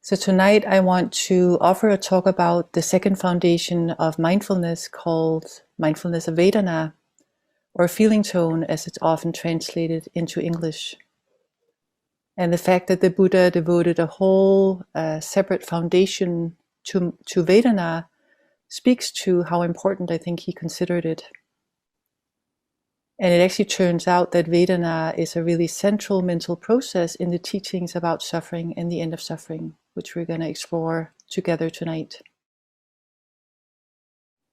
So tonight I want to offer a talk about the second foundation of mindfulness called Mindfulness of Vedana, or feeling tone as it's often translated into English. And the fact that the Buddha devoted a whole separate foundation to Vedana speaks to how important I think he considered it. And it actually turns out that Vedana is a really central mental process in the teachings about suffering and the end of suffering, which we're going to explore together tonight.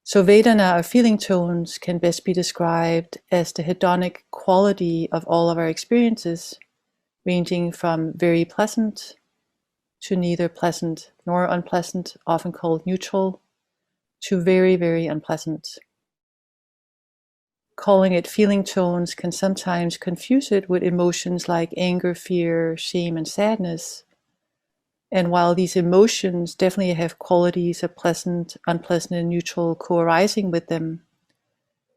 So Vedana, or feeling tones, can best be described as the hedonic quality of all of our experiences, ranging from very pleasant to neither pleasant nor unpleasant, often called neutral, to very, very unpleasant. Calling it feeling tones can sometimes confuse it with emotions like anger, fear, shame, and sadness. And while these emotions definitely have qualities of pleasant, unpleasant, and neutral co-arising with them,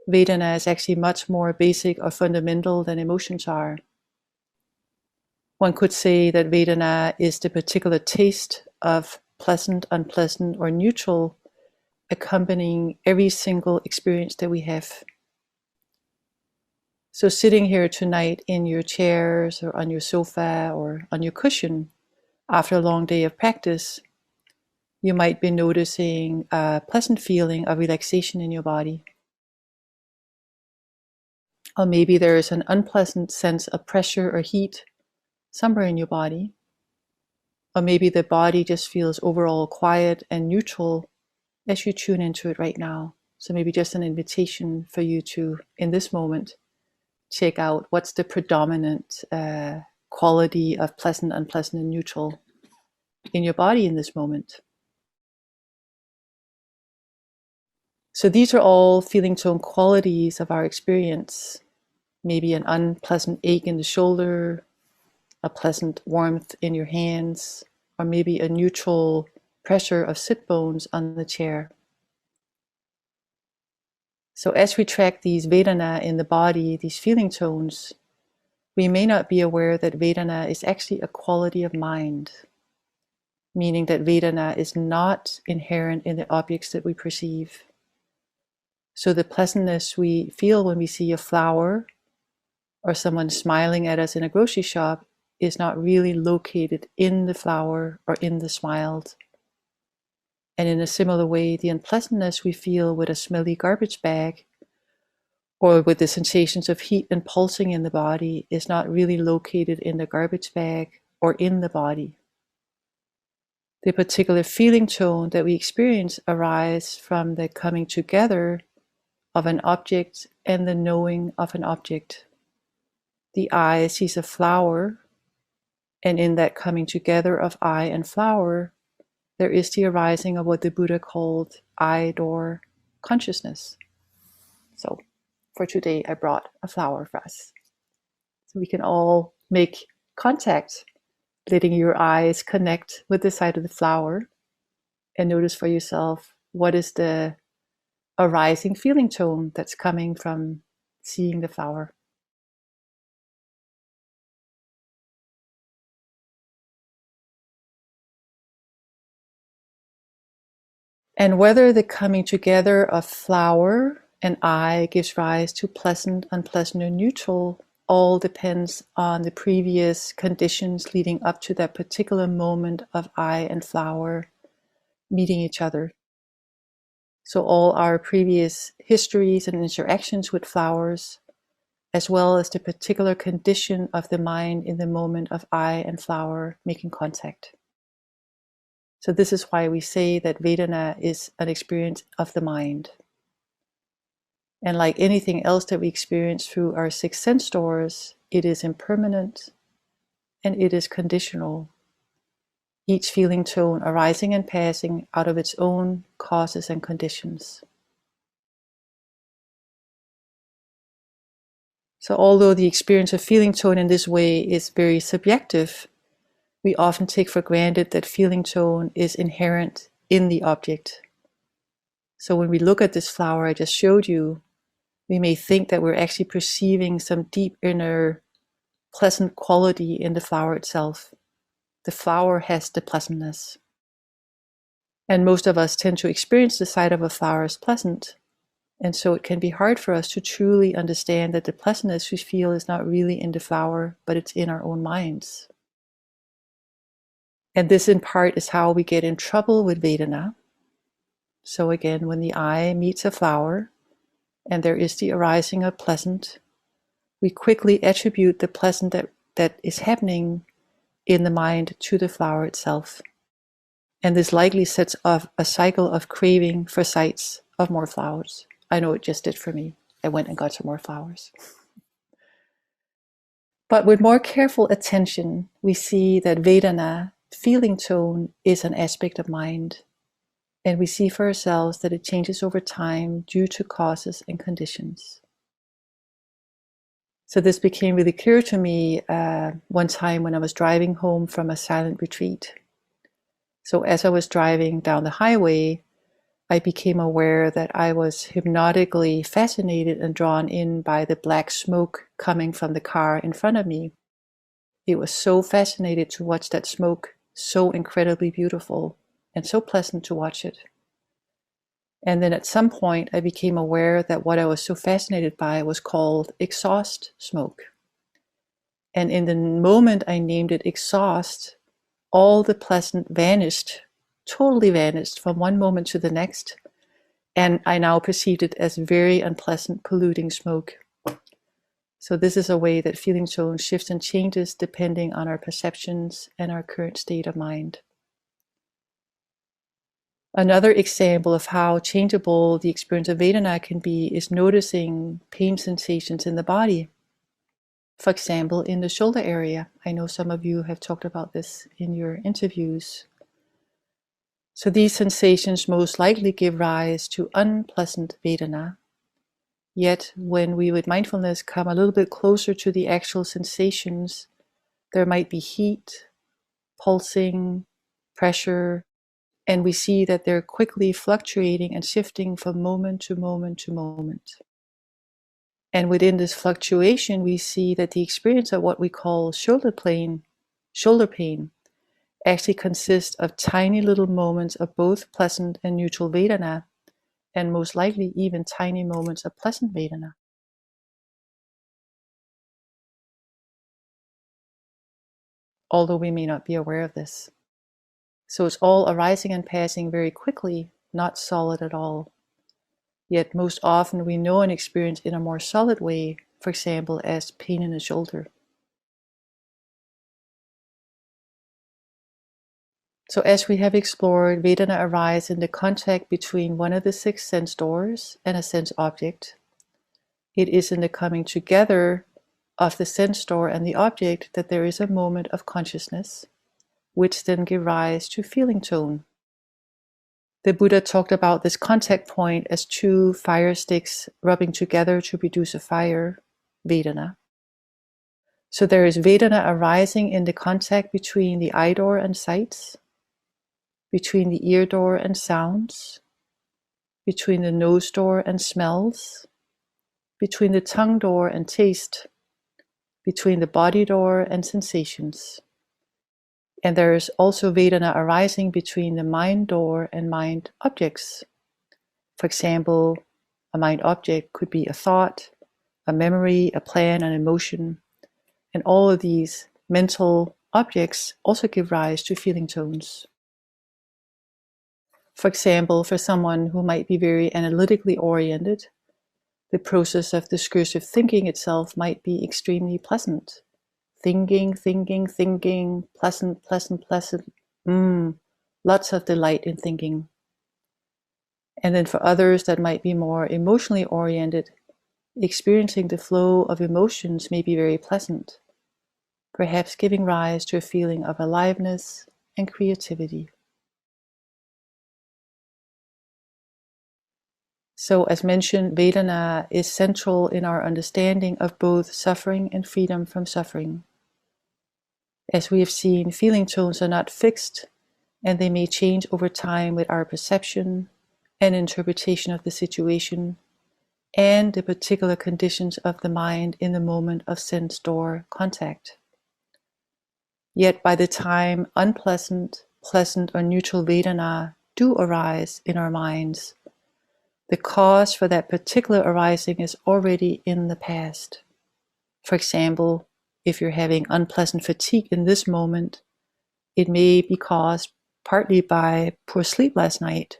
Vedana is actually much more basic or fundamental than emotions are. One could say that Vedana is the particular taste of pleasant, unpleasant, or neutral accompanying every single experience that we have. So sitting here tonight in your chairs or on your sofa or on your cushion after a long day of practice, you might be noticing a pleasant feeling of relaxation in your body. Or maybe there is an unpleasant sense of pressure or heat somewhere in your body. Or maybe the body just feels overall quiet and neutral as you tune into it right now. So maybe just an invitation for you to, in this moment, check out what's the predominant quality of pleasant, unpleasant, and neutral in your body in this moment. So these are all feeling tone qualities of our experience. Maybe an unpleasant ache in the shoulder, a pleasant warmth in your hands, or maybe a neutral pressure of sit bones on the chair. So as we track these Vedana in the body, these feeling tones, we may not be aware that Vedana is actually a quality of mind, meaning that Vedana is not inherent in the objects that we perceive. So the pleasantness we feel when we see a flower or someone smiling at us in a grocery shop is not really located in the flower or in the smiled. And in a similar way, the unpleasantness we feel with a smelly garbage bag or with the sensations of heat and pulsing in the body is not really located in the garbage bag or in the body. The particular feeling tone that we experience arises from the coming together of an object and the knowing of an object. The eye sees a flower, and in that coming together of eye and flower, there is the arising of what the Buddha called eye-door consciousness. So for today, I brought a flower for us. So we can all make contact, letting your eyes connect with the side of the flower and notice for yourself what is the arising feeling tone that's coming from seeing the flower. And whether the coming together of flower and eye gives rise to pleasant, unpleasant, or neutral all depends on the previous conditions leading up to that particular moment of eye and flower meeting each other. So all our previous histories and interactions with flowers, as well as the particular condition of the mind in the moment of eye and flower making contact. So this is why we say that Vedana is an experience of the mind. And like anything else that we experience through our six sense doors, it is impermanent and it is conditional. Each feeling tone arising and passing out of its own causes and conditions. So although the experience of feeling tone in this way is very subjective, we often take for granted that feeling tone is inherent in the object. So when we look at this flower I just showed you, we may think that we're actually perceiving some deep inner pleasant quality in the flower itself. The flower has the pleasantness. And most of us tend to experience the sight of a flower as pleasant. And so it can be hard for us to truly understand that the pleasantness we feel is not really in the flower, but it's in our own minds. And this in part is how we get in trouble with Vedana. So again, when the eye meets a flower and there is the arising of pleasant, we quickly attribute the pleasant that is happening in the mind to the flower itself. And this likely sets off a cycle of craving for sights of more flowers. I know it just did for me. I went and got some more flowers. But with more careful attention, we see that Vedana, feeling tone, is an aspect of mind. And we see for ourselves that it changes over time due to causes and conditions. So this became really clear to me one time when I was driving home from a silent retreat. So as I was driving down the highway, I became aware that I was hypnotically fascinated and drawn in by the black smoke coming from the car in front of me. It was so fascinating to watch that smoke, so incredibly beautiful and so pleasant to watch it. And then at some point I became aware that what I was so fascinated by was called exhaust smoke. And in the moment I named it exhaust, all the pleasant vanished, totally vanished from one moment to the next. And I now perceived it as very unpleasant, polluting smoke. So this is a way that feeling tone shifts and changes depending on our perceptions and our current state of mind. Another example of how changeable the experience of Vedana can be is noticing pain sensations in the body. For example, in the shoulder area. I know some of you have talked about this in your interviews. So these sensations most likely give rise to unpleasant Vedana. Yet when we with mindfulness come a little bit closer to the actual sensations, there might be heat, pulsing, pressure, and we see that they're quickly fluctuating and shifting from moment to moment to moment. And within this fluctuation, we see that the experience of what we call shoulder pain, actually consists of tiny little moments of both pleasant and neutral Vedana, and most likely even tiny moments of pleasant Vedana. Although we may not be aware of this. So it's all arising and passing very quickly, not solid at all. Yet most often we know and experience in a more solid way, for example, as pain in the shoulder. So as we have explored, Vedana arises in the contact between one of the 6 sense doors and a sense object. It is in the coming together of the sense door and the object that there is a moment of consciousness, which then gives rise to feeling tone. The Buddha talked about this contact point as 2 fire sticks rubbing together to produce a fire, Vedana. So there is Vedana arising in the contact between the eye door and sights, between the ear door and sounds, between the nose door and smells, between the tongue door and taste, between the body door and sensations. And there is also Vedana arising between the mind door and mind objects. For example, a mind object could be a thought, a memory, a plan, an emotion, and all of these mental objects also give rise to feeling tones. For example, for someone who might be very analytically oriented, the process of discursive thinking itself might be extremely pleasant. Thinking, pleasant, pleasant, pleasant. Lots of delight in thinking. And then for others that might be more emotionally oriented, experiencing the flow of emotions may be very pleasant, perhaps giving rise to a feeling of aliveness and creativity. So as mentioned, Vedana is central in our understanding of both suffering and freedom from suffering. As we have seen, feeling tones are not fixed, and they may change over time with our perception and interpretation of the situation and the particular conditions of the mind in the moment of sense door contact. Yet by the time unpleasant, pleasant, or neutral Vedana do arise in our minds, the cause for that particular arising is already in the past. For example, if you're having unpleasant fatigue in this moment, it may be caused partly by poor sleep last night.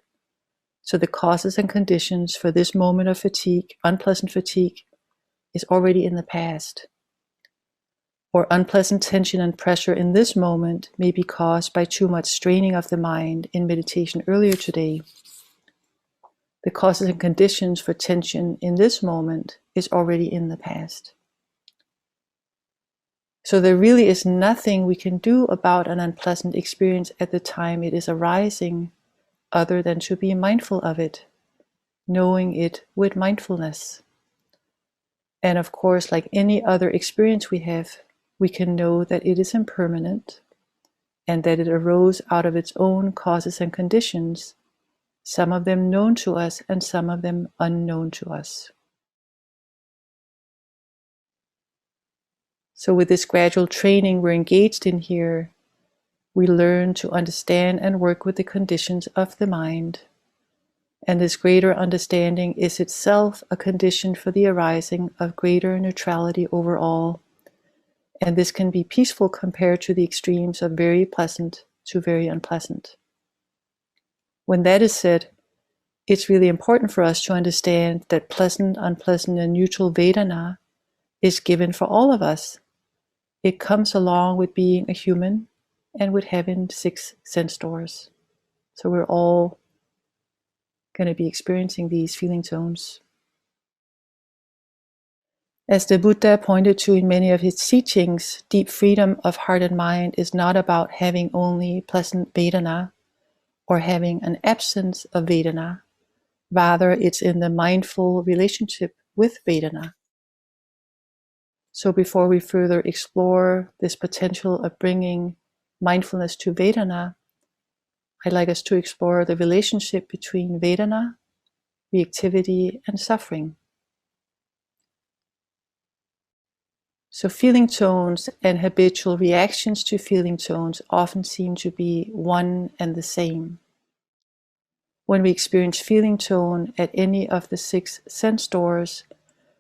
So the causes and conditions for this moment of fatigue, unpleasant fatigue, is already in the past. Or unpleasant tension and pressure in this moment may be caused by too much straining of the mind in meditation earlier today. The causes and conditions for tension in this moment is already in the past. So there really is nothing we can do about an unpleasant experience at the time it is arising, other than to be mindful of it, knowing it with mindfulness. And of course, like any other experience we have, we can know that it is impermanent and that it arose out of its own causes and conditions, some of them known to us and some of them unknown to us. So with this gradual training we're engaged in here, we learn to understand and work with the conditions of the mind. And this greater understanding is itself a condition for the arising of greater neutrality overall. And this can be peaceful compared to the extremes of very pleasant to very unpleasant. When that is said, it's really important for us to understand that pleasant, unpleasant, and neutral Vedana is given for all of us. It comes along with being a human and with having 6 sense doors. So we're all going to be experiencing these feeling zones. As the Buddha pointed to in many of his teachings, deep freedom of heart and mind is not about having only pleasant Vedana or having an absence of Vedana. Rather, it's in the mindful relationship with Vedana. So before we further explore this potential of bringing mindfulness to Vedana, I'd like us to explore the relationship between Vedana, reactivity, and suffering. So feeling tones and habitual reactions to feeling tones often seem to be one and the same. When we experience feeling tone at any of the 6 sense doors,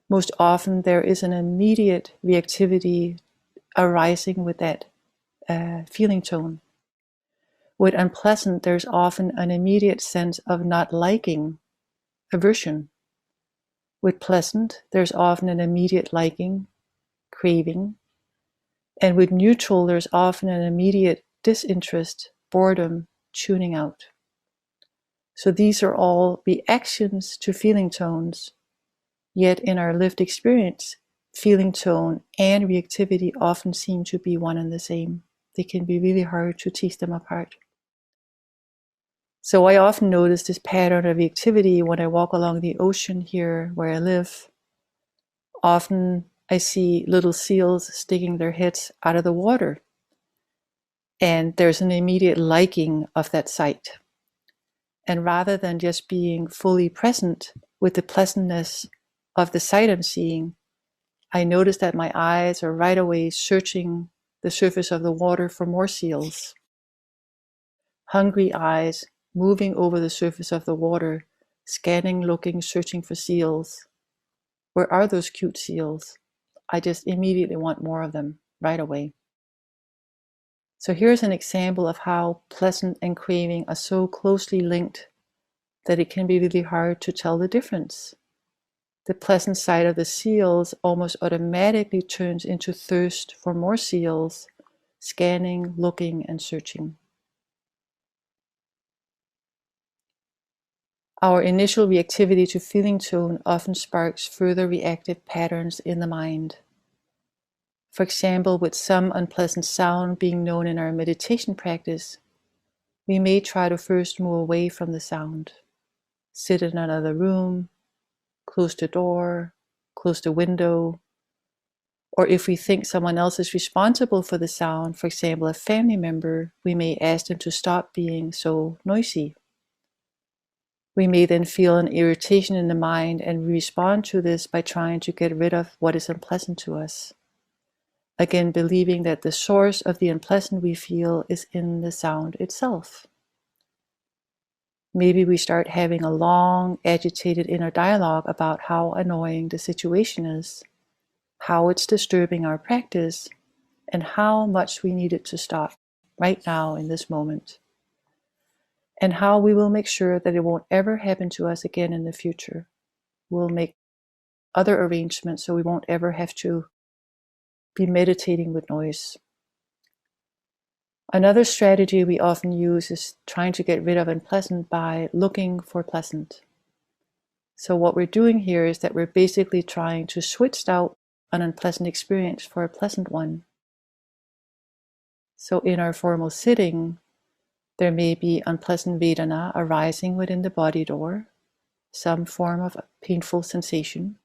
most often there is an immediate reactivity arising with that feeling tone. With unpleasant, there's often an immediate sense of not liking, aversion. With pleasant, there's often an immediate liking, craving. And with neutral, there's often an immediate disinterest, boredom, tuning out. So these are all reactions to feeling tones. Yet in our lived experience, feeling tone and reactivity often seem to be one and the same. They can be really hard to tease them apart. So I often notice this pattern of reactivity when I walk along the ocean here where I live. Often I see little seals sticking their heads out of the water. And there's an immediate liking of that sight. And rather than just being fully present with the pleasantness of the sight I'm seeing, I notice that my eyes are right away searching the surface of the water for more seals. Hungry eyes moving over the surface of the water, scanning, looking, searching for seals. Where are those cute seals? I just immediately want more of them right away. So here's an example of how pleasant and craving are so closely linked that it can be really hard to tell the difference. The pleasant side of the seals almost automatically turns into thirst for more seals, scanning, looking, and searching. Our initial reactivity to feeling tone often sparks further reactive patterns in the mind. For example, with some unpleasant sound being known in our meditation practice, we may try to first move away from the sound, sit in another room, close the door, close the window, or if we think someone else is responsible for the sound, for example, a family member, we may ask them to stop being so noisy. We may then feel an irritation in the mind and respond to this by trying to get rid of what is unpleasant to us. Again, believing that the source of the unpleasant we feel is in the sound itself. Maybe we start having a long, agitated inner dialogue about how annoying the situation is, how it's disturbing our practice, and how much we need it to stop right now in this moment, and how we will make sure that it won't ever happen to us again in the future. We'll make other arrangements so we won't ever have to be meditating with noise. Another strategy we often use is trying to get rid of unpleasant by looking for pleasant. So what we're doing here is that we're basically trying to switch out an unpleasant experience for a pleasant one. So in our formal sitting, there may be unpleasant Vedana arising within the body door, some form of painful sensation.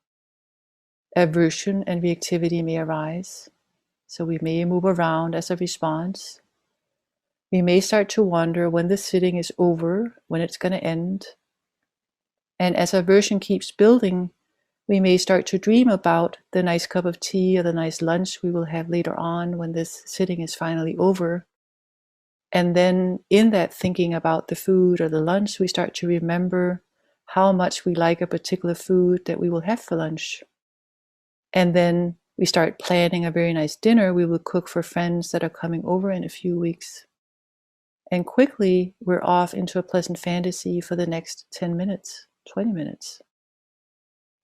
Aversion and reactivity may arise, so we may move around as a response. We may start to wonder when the sitting is over, when it's going to end. And as aversion keeps building, we may start to dream about the nice cup of tea or the nice lunch we will have later on when this sitting is finally over. And then in that thinking about the food or the lunch, we start to remember how much we like a particular food that we will have for lunch. And then we start planning a very nice dinner we will cook for friends that are coming over in a few weeks. And quickly, we're off into a pleasant fantasy for the next 10 minutes, 20 minutes.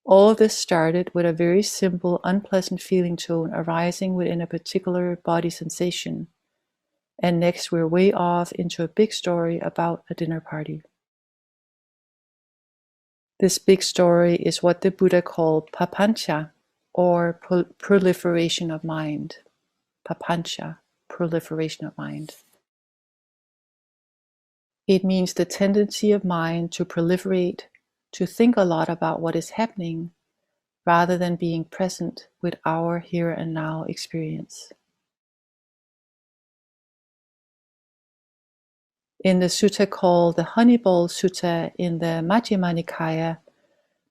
All of this started with a very simple, unpleasant feeling tone arising within a particular body sensation. And next, we're way off into a big story about a dinner party. This big story is what the Buddha called papancha, or proliferation of mind. Papancha, proliferation of mind. It means the tendency of mind to proliferate, to think a lot about what is happening, rather than being present with our here and now experience. In the sutta called the Honey Bowl Sutta in the Majjhima Nikaya,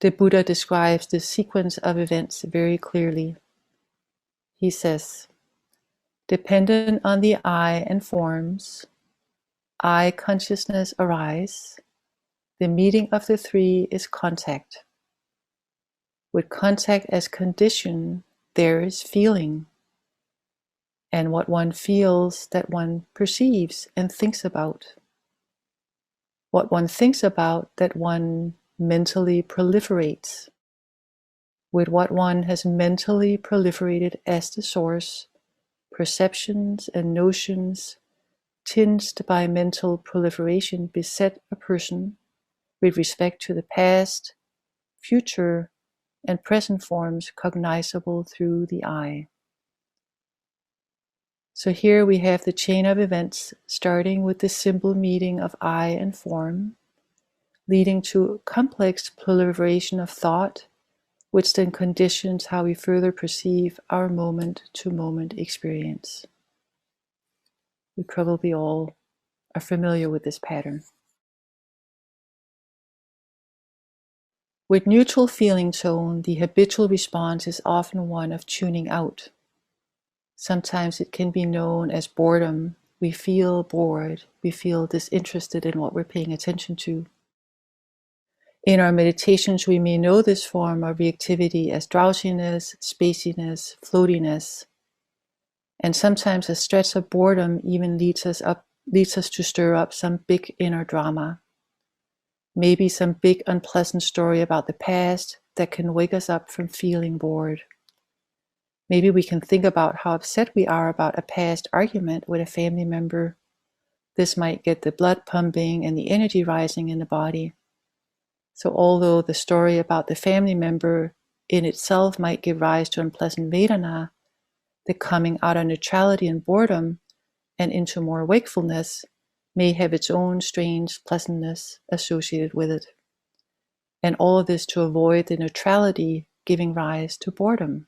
the Buddha describes the sequence of events very clearly. He says, dependent on the I and forms, I consciousness arise. The meeting of the three is contact. With contact as condition, there is feeling. And what one feels, that one perceives and thinks about. What one thinks about, that one mentally proliferates. With what one has mentally proliferated as the source, perceptions and notions tinged by mental proliferation beset a person with respect to the past, future, and present forms cognizable through the I. So here we have the chain of events starting with the simple meeting of I and form, leading to complex proliferation of thought, which then conditions how we further perceive our moment-to-moment experience. We probably all are familiar with this pattern. With neutral feeling tone, the habitual response is often one of tuning out. Sometimes it can be known as boredom. We feel bored. We feel disinterested in what we're paying attention to. In our meditations, we may know this form of reactivity as drowsiness, spaciness, floatiness. And sometimes a stretch of boredom even leads us to stir up some big inner drama. Maybe some big unpleasant story about the past that can wake us up from feeling bored. Maybe we can think about how upset we are about a past argument with a family member. This might get the blood pumping and the energy rising in the body. So although the story about the family member in itself might give rise to unpleasant Vedana, the coming out of neutrality and boredom and into more wakefulness may have its own strange pleasantness associated with it. And all of this to avoid the neutrality giving rise to boredom.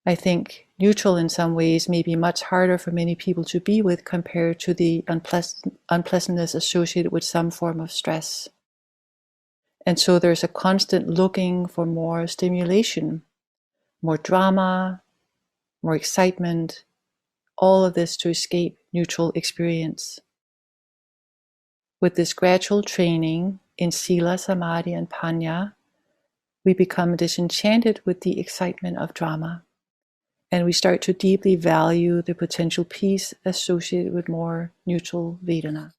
I think neutral in some ways may be much harder for many people to be with compared to the unpleasantness associated with some form of stress. And so there's a constant looking for more stimulation, more drama, more excitement, all of this to escape neutral experience. With this gradual training in Sila, Samadhi, and Panya, we become disenchanted with the excitement of drama, and we start to deeply value the potential peace associated with more neutral Vedana.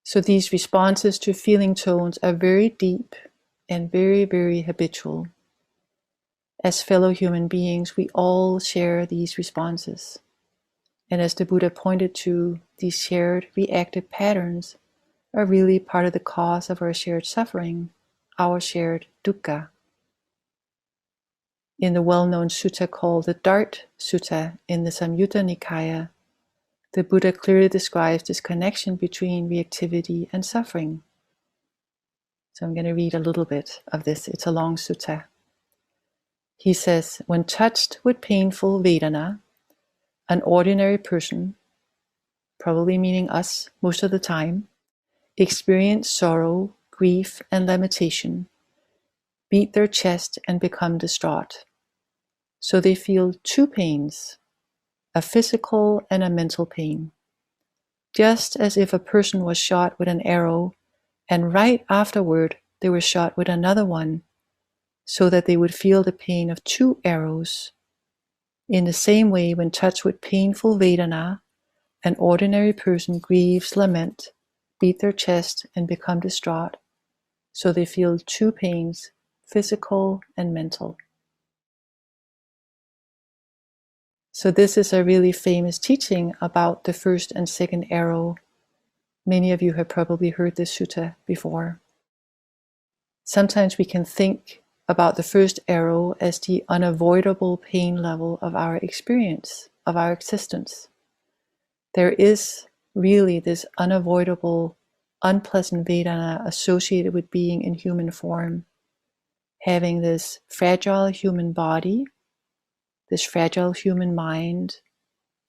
So these responses to feeling tones are very deep and very, very habitual. As fellow human beings, we all share these responses. And as the Buddha pointed to, these shared reactive patterns are really part of the cause of our shared suffering, our shared dukkha. In the well-known sutta called the Dart Sutta in the Samyutta Nikaya, the Buddha clearly describes this connection between reactivity and suffering. So I'm going to read a little bit of this. It's a long sutta. He says, when touched with painful Vedana, an ordinary person, probably meaning us most of the time, experience sorrow, grief, and lamentation, beat their chest and become distraught. So they feel two pains, a physical and a mental pain. Just as if a person was shot with an arrow and right afterward they were shot with another one, so that they would feel the pain of two arrows. In the same way, when touched with painful Vedana, an ordinary person grieves, lament, beat their chest, and become distraught, so they feel two pains, physical and mental. So this is a really famous teaching about the first and second arrow. Many of you have probably heard this sutta before. Sometimes we can think about the first arrow as the unavoidable pain level of our experience, of our existence. There is really this unavoidable, unpleasant Vedana associated with being in human form, having this fragile human body, this fragile human mind,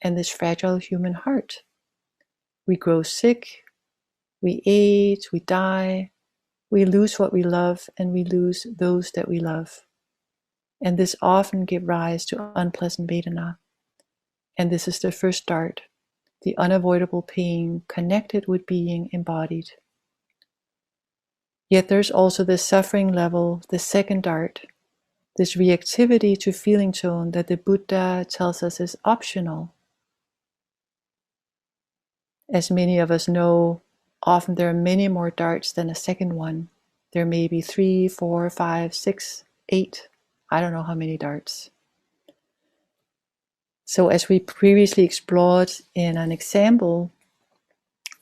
and this fragile human heart. We grow sick, we age, we die, we lose what we love, and we lose those that we love. And this often gives rise to unpleasant Vedana. And this is the first dart, the unavoidable pain connected with being embodied. Yet there's also the suffering level, the second dart, this reactivity to feeling tone that the Buddha tells us is optional. As many of us know, often there are many more darts than a second one. There may be 3, 4, 5, 6, 8. I don't know how many darts. So as we previously explored in an example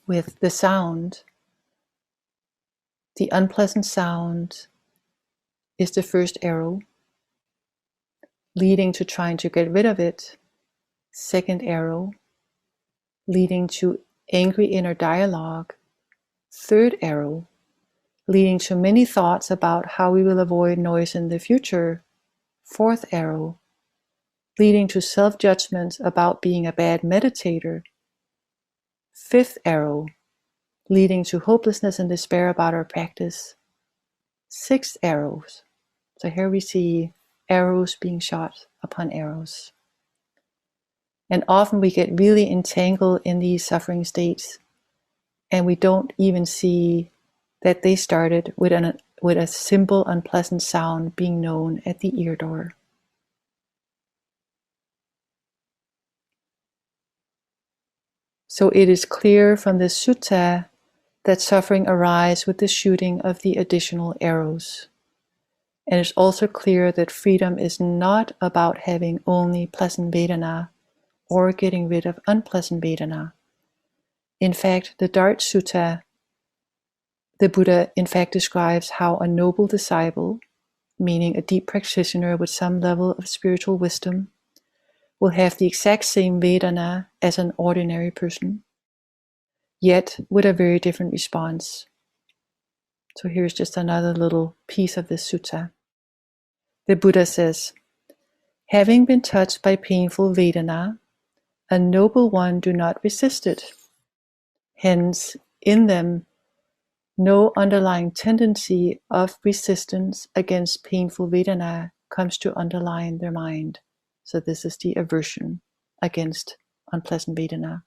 with the sound, the unpleasant sound is the first arrow, leading to trying to get rid of it. Second arrow, leading to angry inner dialogue. Third arrow, leading to many thoughts about how we will avoid noise in the future. Fourth arrow, leading to self-judgment about being a bad meditator. Fifth arrow, leading to hopelessness and despair about our practice. Sixth arrows. So here we see arrows being shot upon arrows. And often we get really entangled in these suffering states, and we don't even see that they started with a simple unpleasant sound being known at the ear door. So it is clear from this sutta that suffering arises with the shooting of the additional arrows. And it's also clear that freedom is not about having only pleasant Vedana or getting rid of unpleasant Vedana. In fact, the Dart Sutta, the Buddha in fact describes how a noble disciple, meaning a deep practitioner with some level of spiritual wisdom, will have the exact same Vedana as an ordinary person, yet with a very different response. So here's just another little piece of this sutta. The Buddha says, having been touched by painful Vedana, a noble one do not resist it. Hence, in them, No underlying tendency of resistance against painful Vedana comes to underline their mind. So this is the aversion against unpleasant Vedana.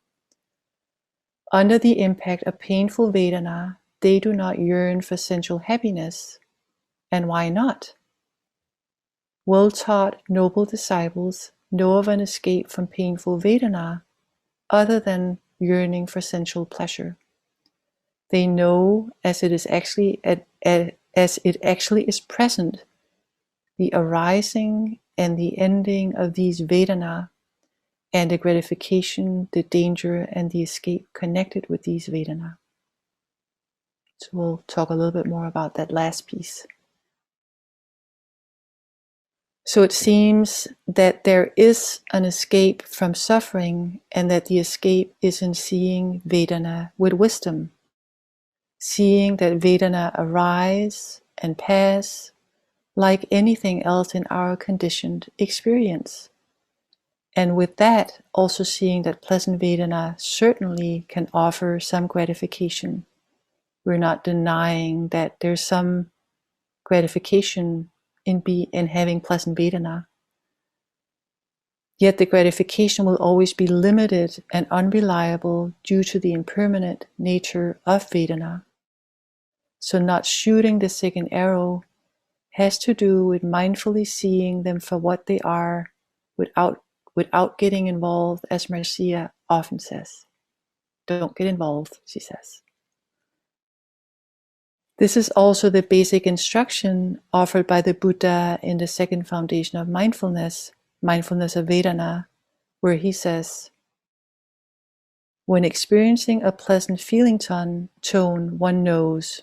Under the impact of painful Vedana, they do not yearn for sensual happiness. And why not? Well-taught noble disciples know of an escape from painful Vedana other than yearning for sensual pleasure. They know, as it actually is present, the arising and the ending of these Vedana, and the gratification, the danger, and the escape connected with these Vedana. So we'll talk a little bit more about that last piece. So it seems that there is an escape from suffering, and that the escape is in seeing Vedana with wisdom, seeing that Vedana arise and pass like anything else in our conditioned experience. And with that, also seeing that pleasant Vedana certainly can offer some gratification. We're not denying that there's some gratification in having pleasant Vedana. Yet the gratification will always be limited and unreliable due to the impermanent nature of Vedana. So not shooting the second arrow has to do with mindfully seeing them for what they are without getting involved, as Marcia often says. Don't get involved, she says. This is also the basic instruction offered by the Buddha in the second foundation of mindfulness, mindfulness of Vedana, where he says, when experiencing a pleasant feeling tone, one knows,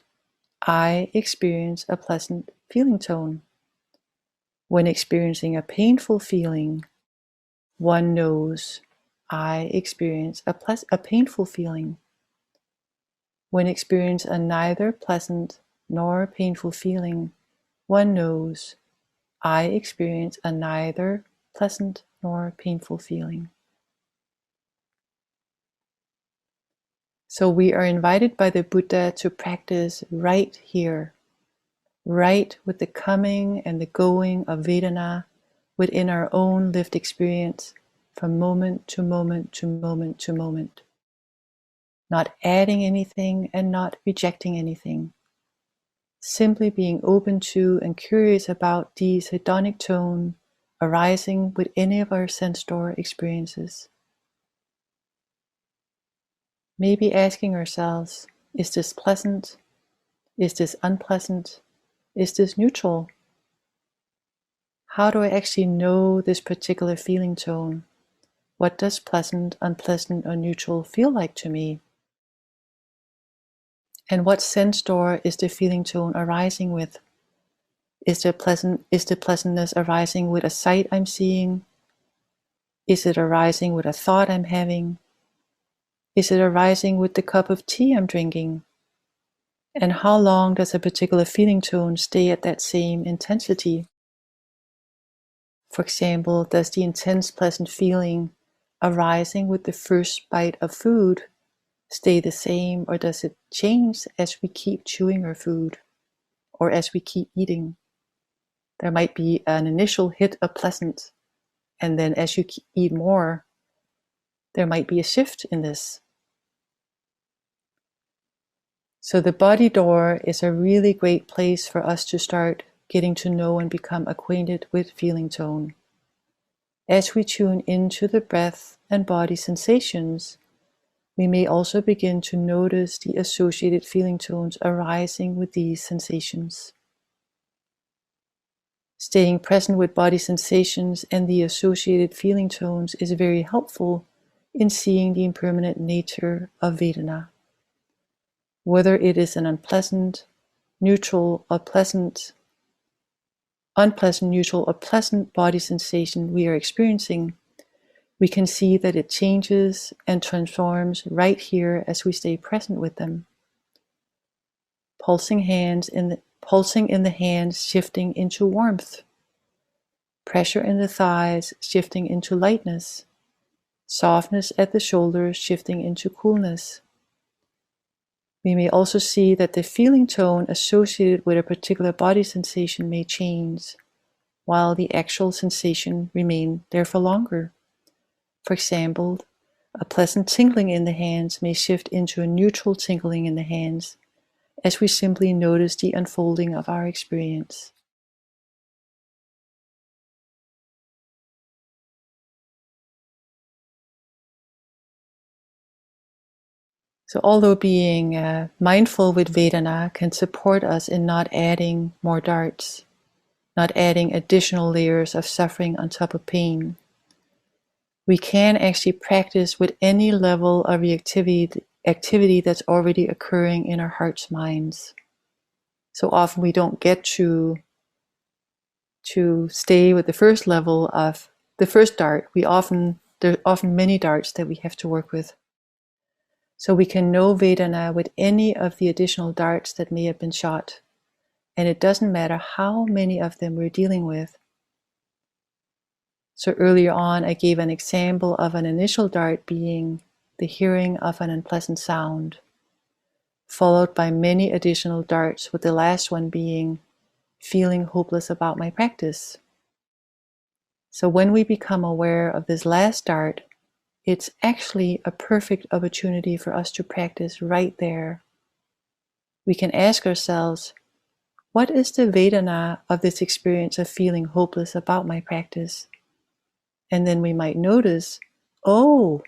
I experience a pleasant feeling tone. When experiencing a painful feeling, one knows, I experience a painful feeling. When experience a neither pleasant nor painful feeling, one knows, I experience a neither pleasant nor painful feeling. So we are invited by the Buddha to practice right here, right with the coming and the going of Vedana within our own lived experience from moment to moment to moment to moment. Not adding anything and not rejecting anything. Simply being open to and curious about these hedonic tone arising with any of our sense door experiences. Maybe asking ourselves, is this pleasant? Is this unpleasant? Is this neutral? How do I actually know this particular feeling tone? What does pleasant, unpleasant, or neutral feel like to me? And what sense door is the feeling tone arising with? Is the pleasantness arising with a sight I'm seeing? Is it arising with a thought I'm having? Is it arising with the cup of tea I'm drinking? And how long does a particular feeling tone stay at that same intensity? For example, does the intense pleasant feeling arising with the first bite of food stay the same, or does it change as we keep chewing our food or as we keep eating? There might be an initial hit of pleasant, and then as you eat more, there might be a shift in this. So the body door is a really great place for us to start getting to know and become acquainted with feeling tone. As we tune into the breath and body sensations, we may also begin to notice the associated feeling tones arising with these sensations. Staying present with body sensations and the associated feeling tones is very helpful in seeing the impermanent nature of Vedana. Whether it is an unpleasant, neutral, or pleasant, unpleasant, neutral, or pleasant body sensation we are experiencing, we can see that it changes and transforms right here as we stay present with them. Pulsing in the hands shifting into warmth. Pressure in the thighs shifting into lightness. Softness at the shoulders shifting into coolness. We may also see that the feeling tone associated with a particular body sensation may change, while the actual sensation remains there for longer. For example, a pleasant tingling in the hands may shift into a neutral tingling in the hands as we simply notice the unfolding of our experience. So although being mindful with Vedana can support us in not adding more darts, not adding additional layers of suffering on top of pain, we can actually practice with any level of activity that's already occurring in our hearts' minds. So often we don't get to stay with the first level of the first dart. There are often many darts that we have to work with. So we can know Vedana with any of the additional darts that may have been shot. And it doesn't matter how many of them we're dealing with. So earlier on, I gave an example of an initial dart being the hearing of an unpleasant sound, followed by many additional darts, with the last one being feeling hopeless about my practice. So when we become aware of this last dart, it's actually a perfect opportunity for us to practice right there. We can ask ourselves, what is the Vedana of this experience of feeling hopeless about my practice? And then we might notice, oh,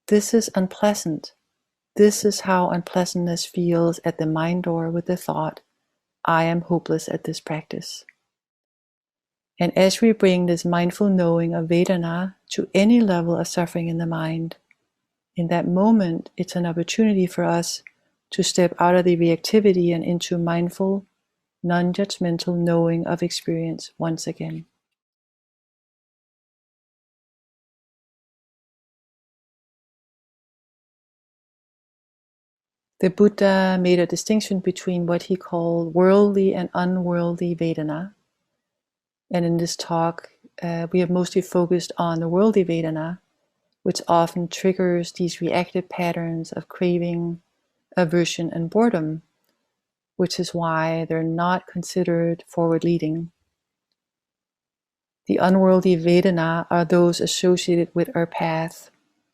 this is unpleasant. This is how unpleasantness feels at the mind door with the thought, I am hopeless at this practice. And as we bring this mindful knowing of Vedana to any level of suffering in the mind, in that moment, it's an opportunity for us to step out of the reactivity and into mindful, non-judgmental knowing of experience once again. The Buddha made a distinction between what he called worldly and unworldly Vedana. And in this talk, we have mostly focused on the worldly Vedana, which often triggers these reactive patterns of craving, aversion, and boredom, which is why they're not considered forward-leading. The unworldly Vedana are those associated with our path.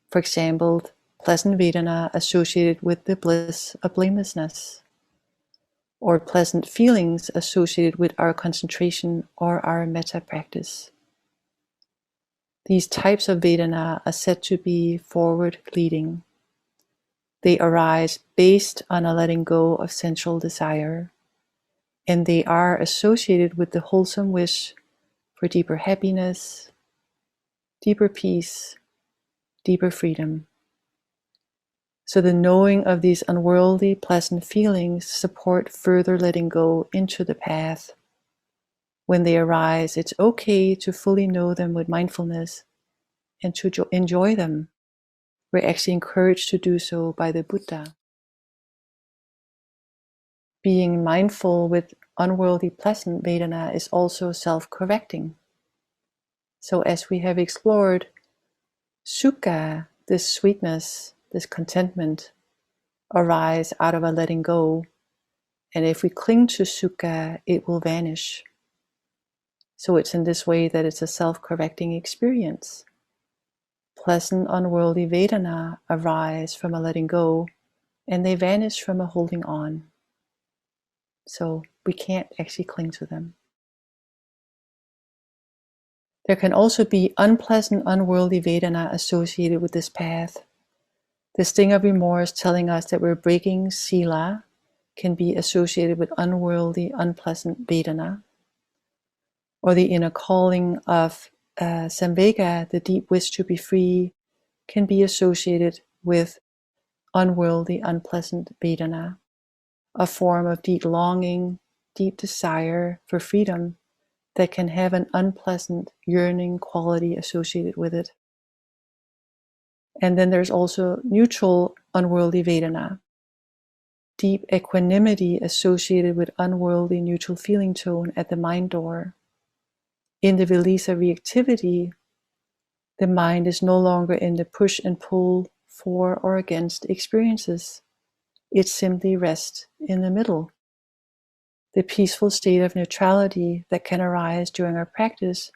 For example, pleasant Vedana associated with the bliss of blamelessness, or pleasant feelings associated with our concentration or our metta practice. These types of Vedana are said to be forward-leading. They arise based on a letting go of sensual desire, and they are associated with the wholesome wish for deeper happiness, deeper peace, deeper freedom. So the knowing of these unworldly, pleasant feelings support further letting go into the path. When they arise, it's okay to fully know them with mindfulness and to enjoy them. We're actually encouraged to do so by the Buddha. Being mindful with unworldly pleasant Vedana is also self-correcting. So as we have explored, sukha, this sweetness, this contentment, arise out of a letting go, and if we cling to sukha, it will vanish. So it's in this way that it's a self-correcting experience. Pleasant unworldly Vedana arise from a letting go, and they vanish from a holding on. So we can't actually cling to them. There can also be unpleasant, unworldly Vedana associated with this path. The sting of remorse telling us that we're breaking sila can be associated with unworldly, unpleasant Vedana. Or the inner calling of samvega, the deep wish to be free, can be associated with unworldly, unpleasant Vedana, a form of deep longing, deep desire for freedom that can have an unpleasant, yearning quality associated with it. And then there's also neutral, unworldly Vedana, deep equanimity associated with unworldly, neutral feeling tone at the mind door. In the release of reactivity, the mind is no longer in the push and pull for or against experiences. it simply rests in the middle. The peaceful state of neutrality that can arise during our practice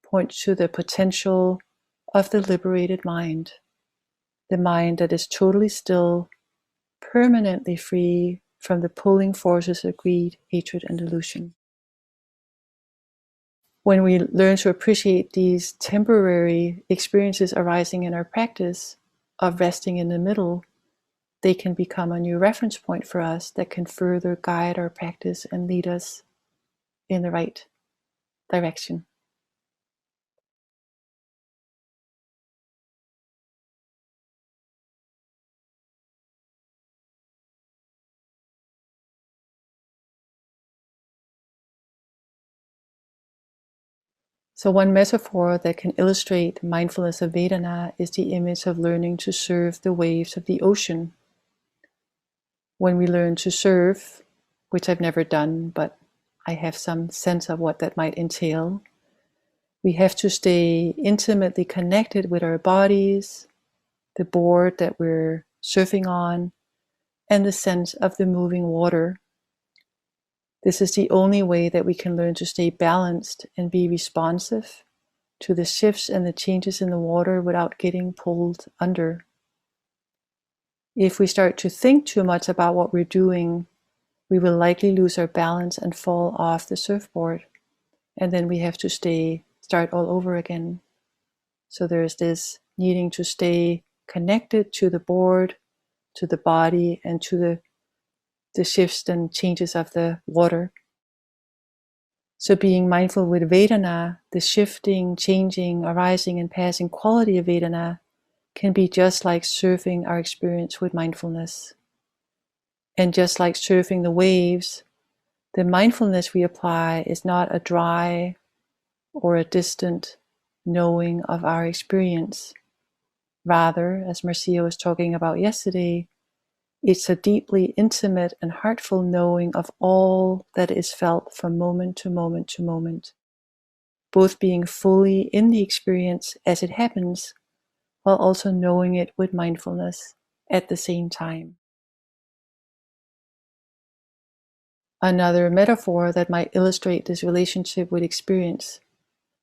points to the potential of the liberated mind, the mind that is totally still, permanently free from the pulling forces of greed, hatred, and delusion. When we learn to appreciate these temporary experiences arising in our practice of resting in the middle, they can become a new reference point for us that can further guide our practice and lead us in the right direction. So one metaphor that can illustrate mindfulness of Vedana is the image of learning to surf the waves of the ocean. When we learn to surf, which I've never done, but I have some sense of what that might entail, we have to stay intimately connected with our bodies, the board that we're surfing on, and the sense of the moving water. This is the only way that we can learn to stay balanced and be responsive to the shifts and the changes in the water without getting pulled under. If we start to think too much about what we're doing, we will likely lose our balance and fall off the surfboard. And then we have to start all over again. So there's this needing to stay connected to the board, to the body, and to the shifts and changes of the water. So being mindful with Vedana, the shifting, changing, arising and passing quality of Vedana can be just like surfing our experience with mindfulness. And just like surfing the waves, the mindfulness we apply is not a dry or a distant knowing of our experience. Rather, as Marcia was talking about yesterday, it's a deeply intimate and heartful knowing of all that is felt from moment to moment to moment, both being fully in the experience as it happens, while also knowing it with mindfulness at the same time. Another metaphor that might illustrate this relationship with experience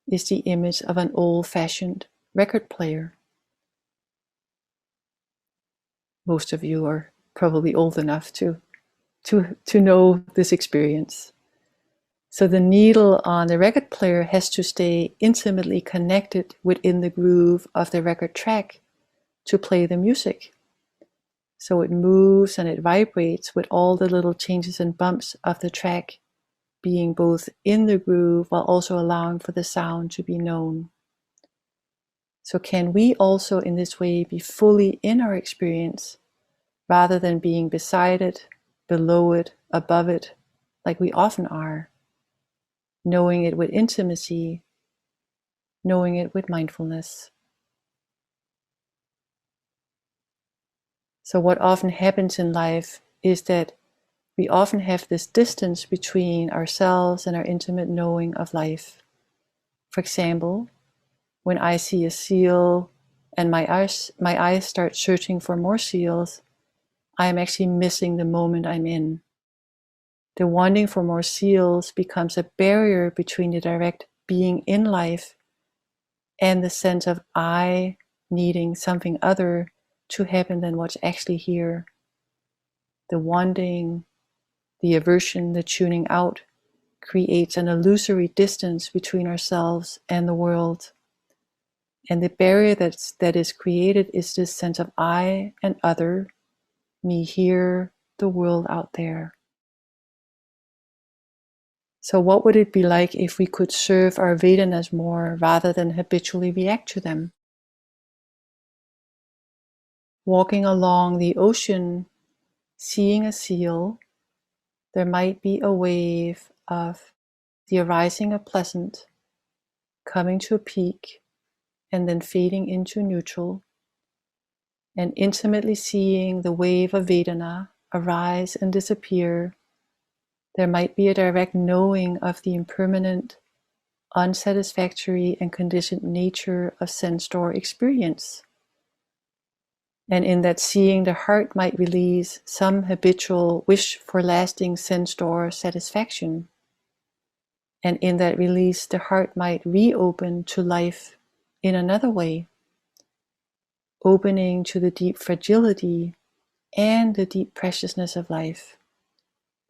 is the image of an old-fashioned record player. Most of you are probably old enough to know this experience. So the needle on the record player has to stay intimately connected within the groove of the record track to play the music. So it moves and it vibrates with all the little changes and bumps of the track being both in the groove while also allowing for the sound to be known. So can we also in this way be fully in our experience rather than being beside it, below it, above it, like we often are, knowing it with intimacy, knowing it with mindfulness. So what often happens in life is that we often have this distance between ourselves and our intimate knowing of life. For example, when I see a seal and my eyes start searching for more seals, I am actually missing the moment I'm in. The wanting for more seals becomes a barrier between the direct being in life and the sense of I needing something other to happen than what's actually here. The wanting, the aversion, the tuning out creates an illusory distance between ourselves and the world. And the barrier that is created is this sense of I and other, me here, the world out there. So what would it be like if we could serve our Vedanas more rather than habitually react to them? Walking along the ocean, seeing a seal, there might be a wave of the arising of pleasant, coming to a peak, and then fading into neutral, and intimately seeing the wave of Vedana arise and disappear. There might be a direct knowing of the impermanent, unsatisfactory, and conditioned nature of sense or experience. And in that seeing, the heart might release some habitual wish for lasting sense-door satisfaction. And in that release, the heart might reopen to life in another way, opening to the deep fragility and the deep preciousness of life,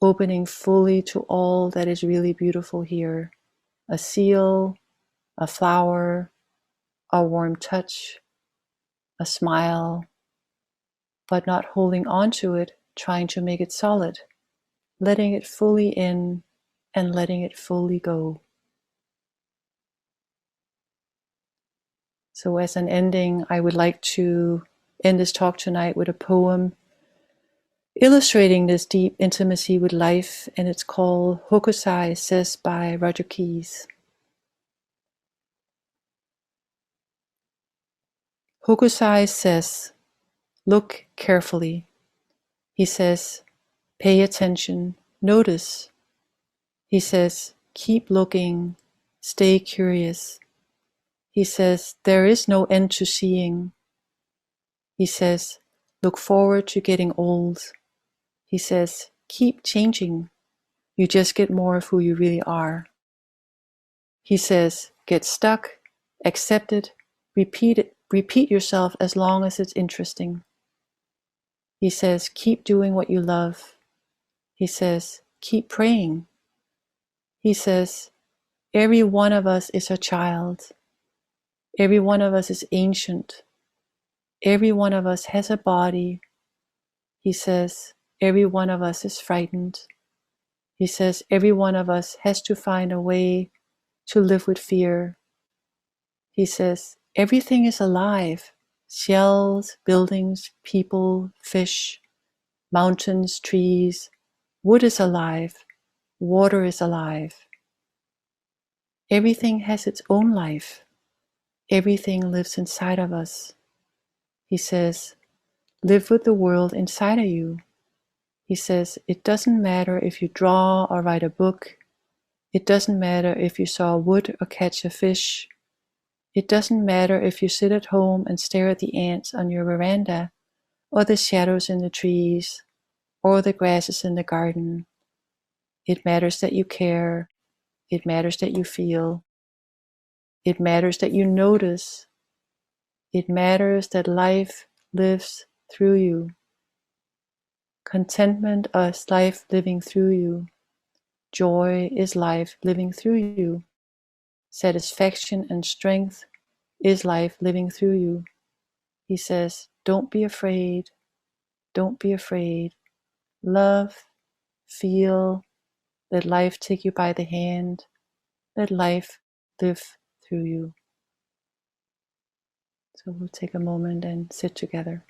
opening fully to all that is really beautiful here. A seal, a flower, a warm touch, a smile, but not holding on to it, trying to make it solid, letting it fully in and letting it fully go. So as an ending, I would like to end this talk tonight with a poem illustrating this deep intimacy with life, and it's called Hokusai Says by Roger Keyes. Hokusai says, look carefully. He says, pay attention, notice. He says, keep looking, stay curious. He says, there is no end to seeing. He says, look forward to getting old. He says, keep changing. You just get more of who you really are. He says, get stuck, accept it, repeat yourself as long as it's interesting. He says, keep doing what you love. He says, keep praying. He says, every one of us is a child. Every one of us is ancient. Every one of us has a body. He says, every one of us is frightened. He says, every one of us has to find a way to live with fear. He says, everything is alive. Shells, buildings, people, fish, mountains, trees. Wood is alive. Water is alive. Everything has its own life. Everything lives inside of us. He says, live with the world inside of you. He says, it doesn't matter if you draw or write a book. It doesn't matter if you saw wood or catch a fish. It doesn't matter if you sit at home and stare at the ants on your veranda, or the shadows in the trees, or the grasses in the garden. It matters that you care. It matters that you feel. It matters that you notice. It matters that life lives through you. Contentment is life living through you. Joy is life living through you. Satisfaction and strength is life living through you. He says, don't be afraid. Don't be afraid. Love, feel, let life take you by the hand. Let life live through you. So we'll take a moment and sit together.